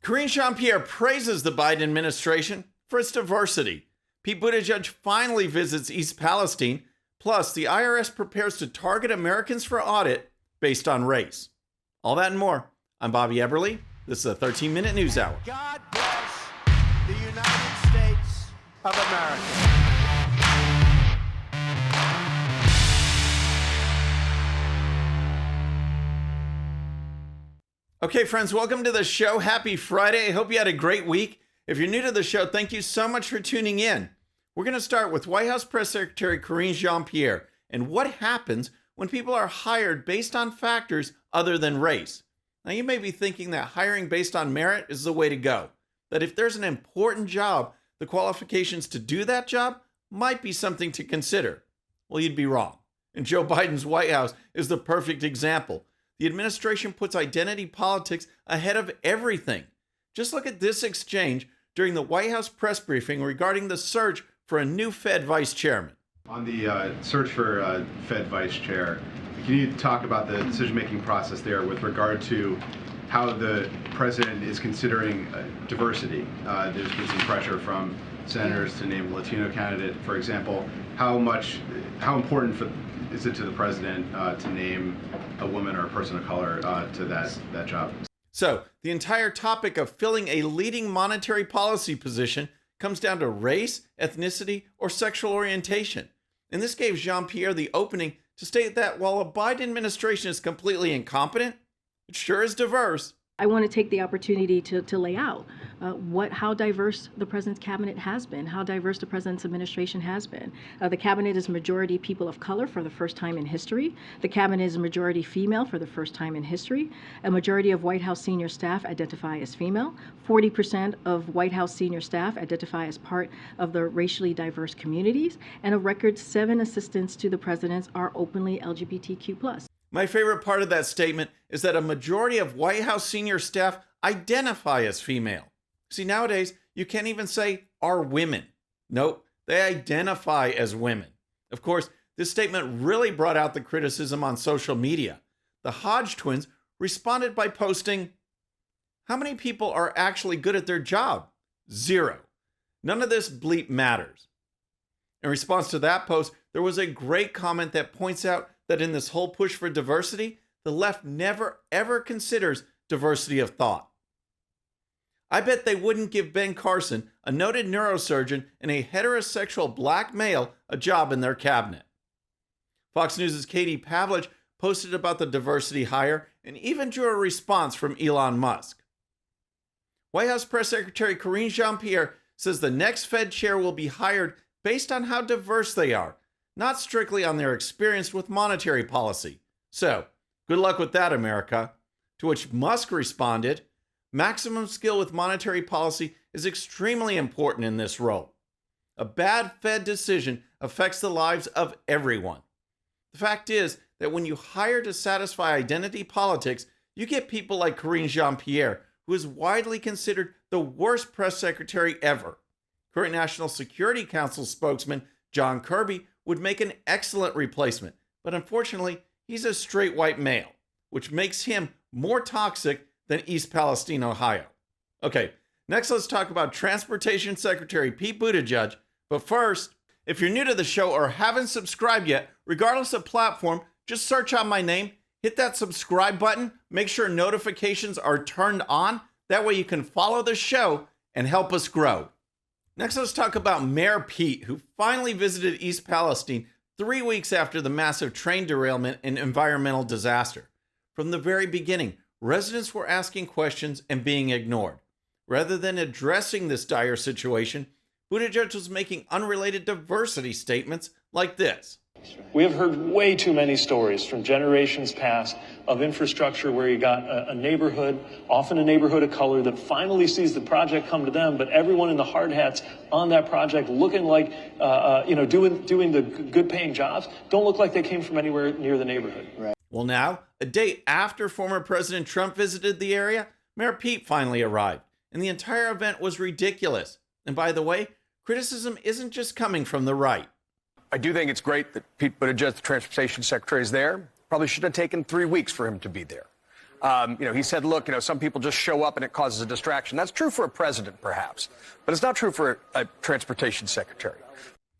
Karine Jean-Pierre praises the Biden administration for its diversity. Pete Buttigieg finally visits East Palestine. Plus, the IRS prepares to target Americans for audit based on race. All that and more. I'm Bobby Eberle. This is a 13-minute news hour. God bless the United States of America. Okay, friends, welcome to the show. Happy Friday. I hope you had a great week. If you're new to the show, thank you so much for tuning in. We're going to start with White House Press Secretary Karine Jean-Pierre and what happens when people are hired based on factors other than race. Now, you may be thinking that hiring based on merit is the way to go, that if there's an important job, the qualifications to do that job might be something to consider. Well, you'd be wrong. And Joe Biden's White House is the perfect example. The administration puts identity politics ahead of everything. Just look at this exchange during the White House press briefing regarding the search for a new Fed vice chairman. On the search for Fed vice chair, can you talk about the decision-making process there with regard to how the president is considering diversity? There's been some pressure from senators to name a Latino candidate, for example. How important is it to the president to name a woman or a person of color to that job? So the entire topic of filling a leading monetary policy position comes down to race, ethnicity, or sexual orientation. And this gave Jean-Pierre the opening to state that while a Biden administration is completely incompetent, it sure is diverse. I want to take the opportunity to lay out how diverse the president's cabinet has been, how diverse the president's administration has been. The cabinet is majority people of color for the first time in history. The cabinet is majority female for the first time in history. A majority of White House senior staff identify as female. 40% of White House senior staff identify as part of the racially diverse communities. And a record 7 assistants to the president are openly LGBTQ+. My favorite part of that statement is that a majority of White House senior staff identify as female. See, nowadays, you can't even say are women. Nope, they identify as women. Of course, this statement really brought out the criticism on social media. The Hodge twins responded by posting, "How many people are actually good at their job? 0. None of this bleep matters." In response to that post, there was a great comment that points out that in this whole push for diversity, the left never ever considers diversity of thought. I bet they wouldn't give Ben Carson, a noted neurosurgeon and a heterosexual black male, a job in their cabinet. Fox News' Katie Pavlich posted about the diversity hire and even drew a response from Elon Musk. White House Press Secretary Karine Jean-Pierre says the next Fed chair will be hired based on how diverse they are, not strictly on their experience with monetary policy. So, good luck with that, America. To which Musk responded, "Maximum skill with monetary policy is extremely important in this role. A bad Fed decision affects the lives of everyone. The fact is that when you hire to satisfy identity politics, you get people like Karine Jean-Pierre, who is widely considered the worst press secretary ever. Current National Security Council spokesman John Kirby would make an excellent replacement, but unfortunately, he's a straight white male, which makes him more toxic than East Palestine, Ohio." Okay, next let's talk about Transportation Secretary Pete Buttigieg. But first, if you're new to the show or haven't subscribed yet, regardless of platform, just search out my name, hit that subscribe button, make sure notifications are turned on. That way you can follow the show and help us grow. Next, let's talk about Mayor Pete, who finally visited East Palestine 3 weeks after the massive train derailment and environmental disaster. From the very beginning, residents were asking questions and being ignored. Rather than addressing this dire situation, Buttigieg was making unrelated diversity statements like this. We have heard way too many stories from generations past of infrastructure where you got a neighborhood, often a neighborhood of color, that finally sees the project come to them, but everyone in the hard hats on that project looking like, doing the good paying jobs, don't look like they came from anywhere near the neighborhood. Right. Well, now, a day after former President Trump visited the area, Mayor Pete finally arrived, and the entire event was ridiculous. And by the way, criticism isn't just coming from the right. I do think it's great that Pete Buttigieg, the transportation secretary, is there. Probably should have taken 3 weeks for him to be there. He said, look, some people just show up and it causes a distraction. That's true for a president, perhaps, but it's not true for a transportation secretary.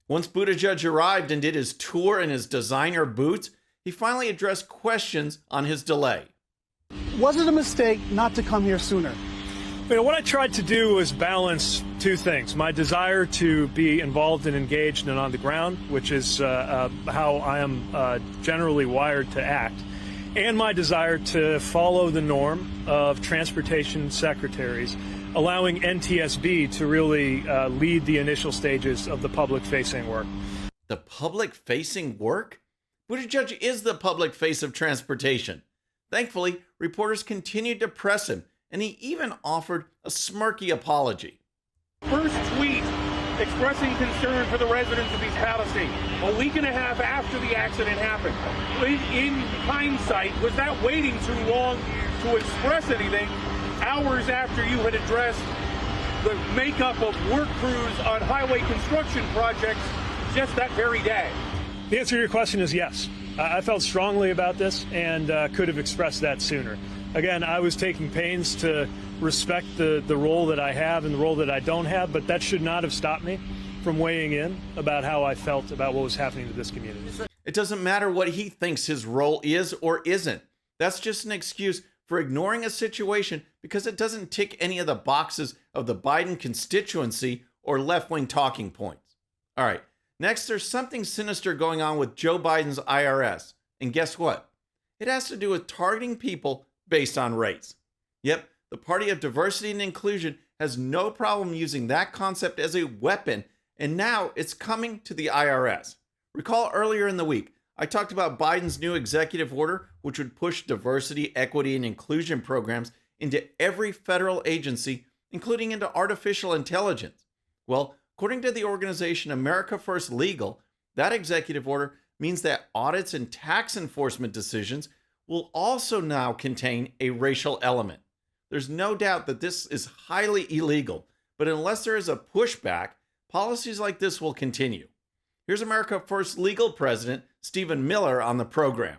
Once Buttigieg arrived and did his tour in his designer boots, he finally addressed questions on his delay. Was it a mistake not to come here sooner? What I tried to do was balance two things. My desire to be involved and engaged and on the ground, which is how I am generally wired to act, and my desire to follow the norm of transportation secretaries, allowing NTSB to really lead the initial stages of the public-facing work. The public-facing work? Buttigieg is the public face of transportation. Thankfully, reporters continued to press him, and he even offered a smirky apology. First tweet expressing concern for the residents of East Palestine a week and a half after the accident happened. In hindsight, was that waiting too long to express anything hours after you had addressed the makeup of work crews on highway construction projects just that very day? The answer to your question is yes. I felt strongly about this and could have expressed that sooner. Again, I was taking pains to respect the role that I have and the role that I don't have, but that should not have stopped me from weighing in about how I felt about what was happening to this community. It doesn't matter what he thinks his role is or isn't. That's just an excuse for ignoring a situation because it doesn't tick any of the boxes of the Biden constituency or left-wing talking points. All right, next there's something sinister going on with Joe Biden's IRS. And guess what? It has to do with targeting people based on race. Yep, the Party of Diversity and Inclusion has no problem using that concept as a weapon, and now it's coming to the IRS. Recall earlier in the week, I talked about Biden's new executive order, which would push diversity, equity, and inclusion programs into every federal agency, including into artificial intelligence. Well, according to the organization America First Legal, that executive order means that audits and tax enforcement decisions will also now contain a racial element. There's no doubt that this is highly illegal, but unless there is a pushback, policies like this will continue. Here's America First Legal President Stephen Miller on the program.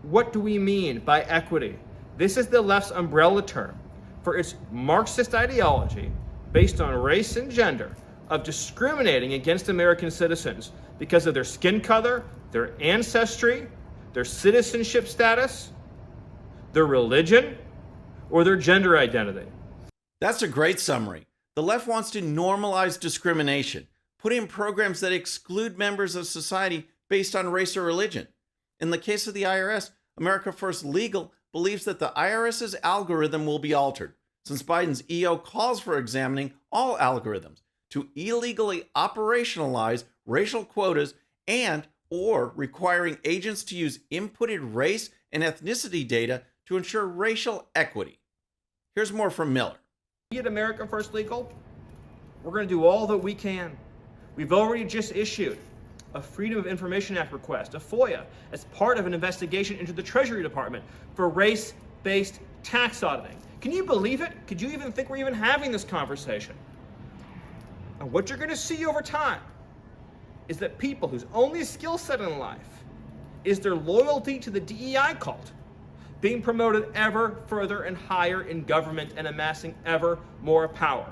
What do we mean by equity? This is the left's umbrella term for its Marxist ideology based on race and gender of discriminating against American citizens because of their skin color, their ancestry, their citizenship status, their religion, or their gender identity. That's a great summary. The left wants to normalize discrimination, put in programs that exclude members of society based on race or religion. In the case of the IRS, America First Legal believes that the IRS's algorithm will be altered, since Biden's EO calls for examining all algorithms to illegally operationalize racial quotas and or requiring agents to use inputted race and ethnicity data to ensure racial equity. Here's more from Miller. We at America First Legal, we're going to do all that we can. We've already just issued a Freedom of Information Act request, a FOIA, as part of an investigation into the Treasury Department for race-based tax auditing. Can you believe it? Could you even think we're even having this conversation? And what you're going to see over time is that people whose only skill set in life is their loyalty to the DEI cult being promoted ever further and higher in government and amassing ever more power.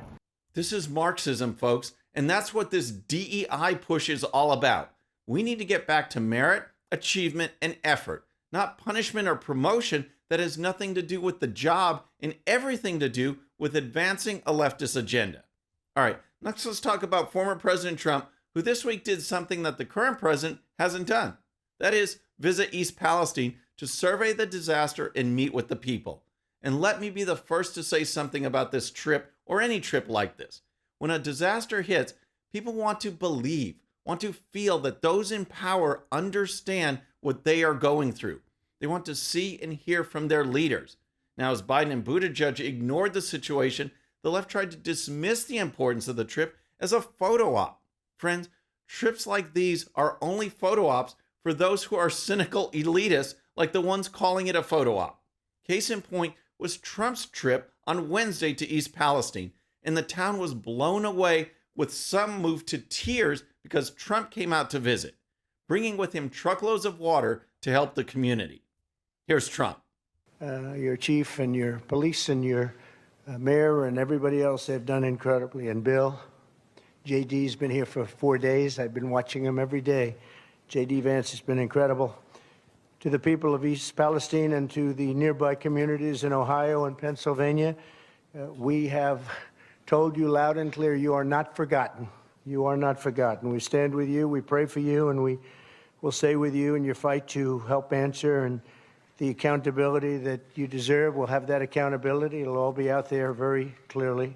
This is Marxism, folks, and that's what this DEI push is all about. We need to get back to merit, achievement, and effort, not punishment or promotion that has nothing to do with the job and everything to do with advancing a leftist agenda. All right, next let's talk about former President Trump, who this week did something that the current president hasn't done. That is, visit East Palestine to survey the disaster and meet with the people. And let me be the first to say something about this trip or any trip like this. When a disaster hits, people want to believe, want to feel that those in power understand what they are going through. They want to see and hear from their leaders. Now, as Biden and Buttigieg ignored the situation, the left tried to dismiss the importance of the trip as a photo op. Friends, trips like these are only photo ops for those who are cynical elitists like the ones calling it a photo op. Case in point was Trump's trip on Wednesday to East Palestine, and the town was blown away with some moved to tears because Trump came out to visit, bringing with him truckloads of water to help the community. Here's Trump. your chief and your police and your mayor and everybody else. They've done incredibly. And Bill, JD's been here for 4 days. I've been watching him every day. JD Vance has been incredible. To the people of East Palestine and to the nearby communities in Ohio and Pennsylvania, we have told you loud and clear, you are not forgotten. You are not forgotten. We stand with you, we pray for you, and we will stay with you in your fight to help answer, and the accountability that you deserve. We'll have that accountability. It'll all be out there very clearly.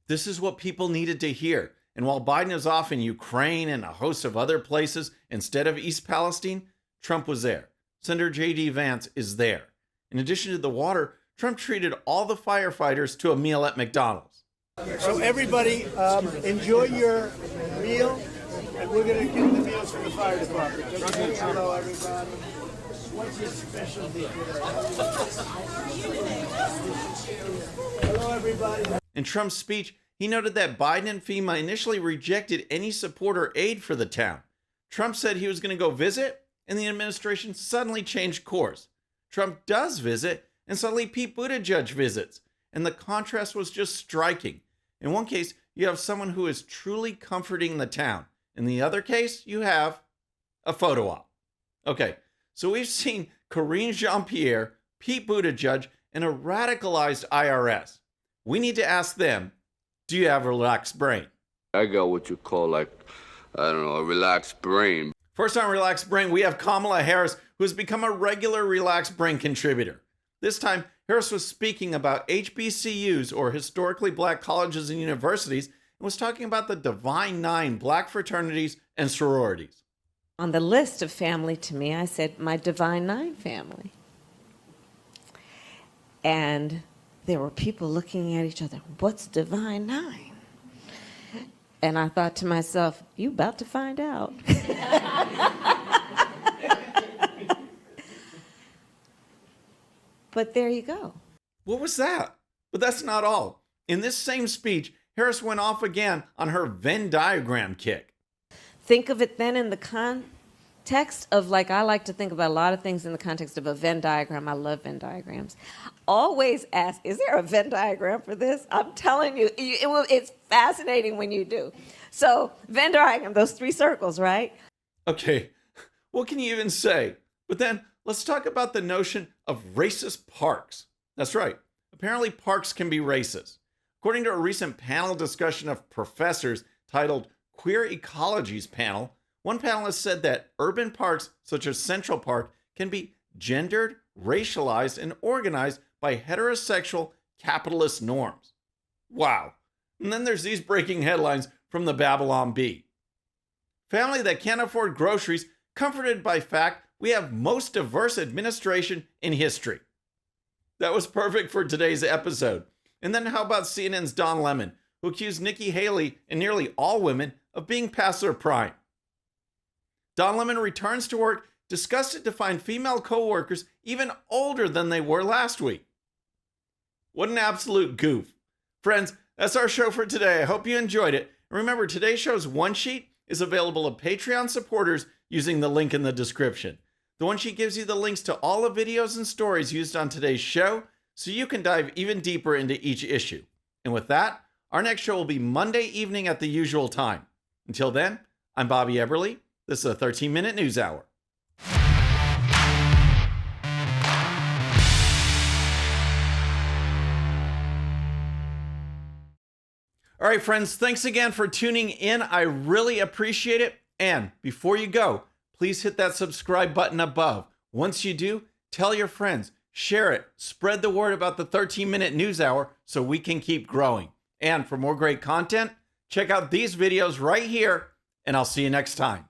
This is what people needed to hear. And while Biden is off in Ukraine and a host of other places instead of East Palestine, Trump was there. Senator J.D. Vance is there. In addition to the water, Trump treated all the firefighters to a meal at McDonald's. So everybody, enjoy your meal, and we're going to give the meals for the fire department. Okay? Hello, everybody. What's your specialty? Hello, everybody. In Trump's speech, he noted that Biden and FEMA initially rejected any support or aid for the town. Trump said he was going to go visit, and the administration suddenly changed course. Trump does visit, and suddenly Pete Buttigieg visits, and the contrast was just striking. In one case, you have someone who is truly comforting the town. In the other case, you have a photo op. Okay, so we've seen Karine Jean-Pierre, Pete Buttigieg, and a radicalized IRS. We need to ask them, do you have a relaxed brain? I got what you call, a relaxed brain. First on Relaxed Brain, we have Kamala Harris, who has become a regular Relaxed Brain contributor. This time, Harris was speaking about HBCUs, or historically black colleges and universities, and was talking about the Divine Nine black fraternities and sororities. On the list of family to me, I said my Divine Nine family. And there were people looking at each other, what's Divine Nine? And I thought to myself, you about to find out. But there you go. What was that? But that's not all. In this same speech, Harris went off again on her Venn diagram kick. Think of it then in the context of, I like to think about a lot of things in the context of a Venn diagram. I love Venn diagrams. Always ask, is there a Venn diagram for this? I'm telling you, it's fascinating when you do. So, Venn diagram, those three circles, right? Okay, what can you even say? But then, let's talk about the notion of racist parks. That's right. Apparently, parks can be racist. According to a recent panel discussion of professors titled Queer Ecologies Panel, one panelist said that urban parks, such as Central Park, can be gendered, racialized, and organized by heterosexual capitalist norms. Wow. And then there's these breaking headlines from the Babylon Bee. Family that can't afford groceries, comforted by fact we have most diverse administration in history. That was perfect for today's episode. And then how about CNN's Don Lemon, who accused Nikki Haley and nearly all women of being past their prime? Don Lemon returns to work disgusted to find female co-workers even older than they were last week. What an absolute goof. Friends, that's our show for today. I hope you enjoyed it. And remember, today's show's one sheet is available to Patreon supporters using the link in the description. The one sheet gives you the links to all the videos and stories used on today's show, so you can dive even deeper into each issue. And with that, our next show will be Monday evening at the usual time. Until then, I'm Bobby Eberle. This is a 13-minute news hour. All right, friends, thanks again for tuning in. I really appreciate it. And before you go, please hit that subscribe button above. Once you do, tell your friends, share it, spread the word about the 13-minute news hour so we can keep growing. And for more great content, check out these videos right here, and I'll see you next time.